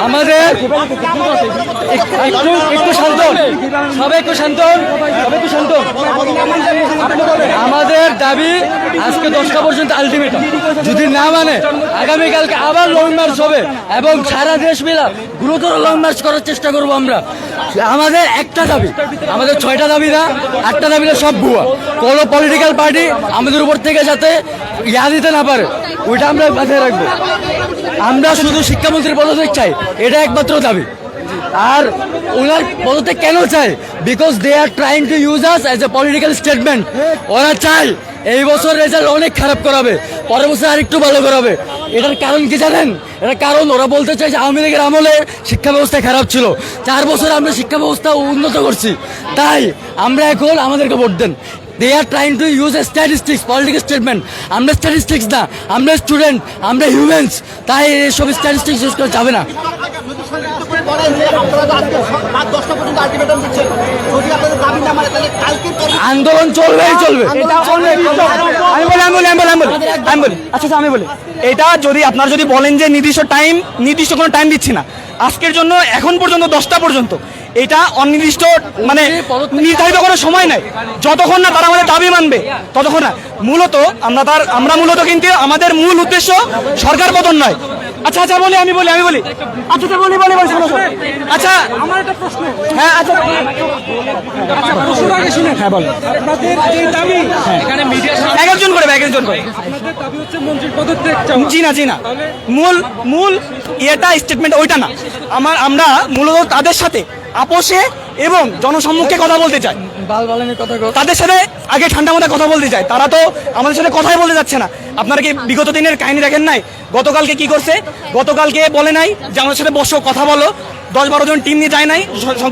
আমাদের একটু শান্ত, সবাই একটু শান্ত, আমাদের দাবি আজকে 10টা পর্যন্ত আলটিমেটাম, যদি না মানে আগামীকালকে আবার লং মার্চ হবে এবং সারা দেশ মিলা গুরুতর লং মার্চ করার চেষ্টা করবো আমরা। আমাদের একটা দাবি, আমাদের 6টা দাবি না, 8টা দাবি না, সব ভুয়া। কোনো পলিটিক্যাল পার্টি আমাদের উপর থেকে যাতে ইয়া দিতে না পারে, ওইটা আমরা মাথায় রাখবো। আমরা শুধু শিক্ষামন্ত্রীর পদত্যাগ চাই, এটা একমাত্র দাবি। আর ওনার পদত্যাগ কেন চাই? Because they are trying to use us as a political statement. ওরা চায় এই বছর রেজাল্ট অনেক খারাপ করাবে, পরের বছর আরেকটু ভালো করাবে। এটার কারণ কি জানেন? এটার কারণ ওরা বলতে চায় যে আওয়ামী লীগের আমলে শিক্ষা ব্যবস্থা খারাপ ছিল, 4 বছর আমরা শিক্ষা ব্যবস্থা উন্নত করছি, তাই আমরা এখন আমাদেরকে ভোট দেন। They are trying to use a statistics, political statement. আমরা স্ট্যাটিস্টিক্স না, আমরা স্টুডেন্ট, আমরা হিউম্যানস, তাই এসব স্ট্যাটিস্টিক্স ইউজ করা যাবে না। আন্দোলন চলবেই চলবে। আমি বলি এটা যদি আপনারা যদি বলেন যে নির্দিষ্ট কোনো টাইম দিচ্ছি না আজকের জন্য, এখন পর্যন্ত 10টা পর্যন্ত, এটা অনির্দিষ্ট মানে নির্ধারিত কোনো সময় নাই। যতক্ষণ না তারা আমাদের দাবি মানবে ততক্ষণ না। মূলত আমরা মূলত কিন্তু আমাদের মূল উদ্দেশ্য সরকার পতন নয়। আচ্ছা আমি বলি আচ্ছা আমার একটা প্রশ্ন। হ্যাঁ আচ্ছা প্রশ্নটা শুনে। হ্যাঁ বল। আপনাদের এই দাবি এখানে মিডিয়া একজন করে আপনাদের দাবি হচ্ছে মন্ত্রীর পদত্যাগ চাওয়া। জি না মূল এটা স্টেটমেন্ট ওইটা না। আমরা মূলত তাদের সাথে আপোষে এবং জনসম্মুখে কথা বলতে চাই, তাদের সাথে আগে ঠান্ডা মাথায় কথা বলতে চাই। তারা তো আমাদের সাথে কথাই বলতে যাচ্ছে না। আপনারা কি বিগত দিনের কাহিনী দেখেন নাই? গতকালকে কি করছে? গতকালকে বলে নাই যে আমাদের সাথে বসো কথা বলো, 10-12 জন টিম নিয়ে যায় নাই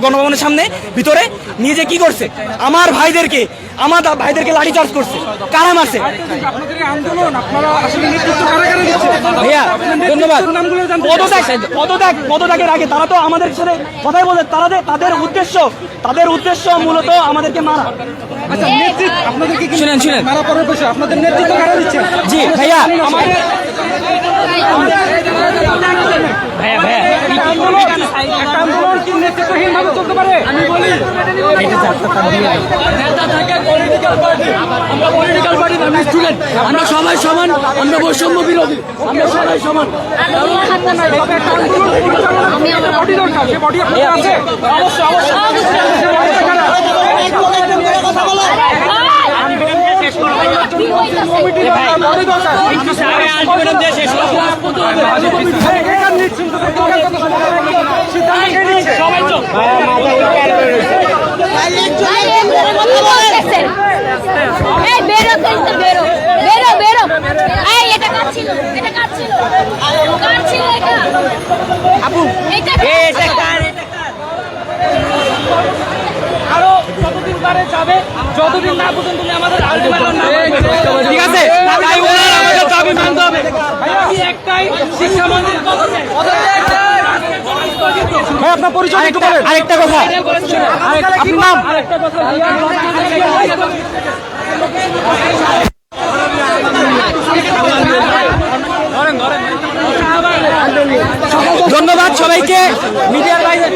গণভবনের সামনে ভিতরে নিয়ে যে কি করছে? আমার ভাইদেরকে লাঠি চার্জ করছে। কারা মারছে? ভাইয়া ধন্যবাদ। পদত্যাগের আগে তারা তো আমাদের সাথে কথাই বলে, তাদের উদ্দেশ্য মূলত আমাদেরকে মারা। শুনেন মারা পরের বিষয়, আপনাদের নেতৃত্ব কারা দিচ্ছে? জি ভাইয়া আমি বলি আমরা সবাই সমান, আমরা বৈষম্য বিরোধী, আমরা সবাই সমান। আরো যতদিন পারে যাবে, যতদিন না পর্যন্ত আমাদের আলটিমেটাম না। ঠিক আছে, তাই ওনার আমাদের দাবি মানতে হবে। একটাই শিক্ষামন্ত্রীর আপনার পরিচয় একটু বলেন। আরেকটা কথা, আপনার নাম? আরেকটা কথা ধন্যবাদ সবাইকে। মিডিয়ার বাইরে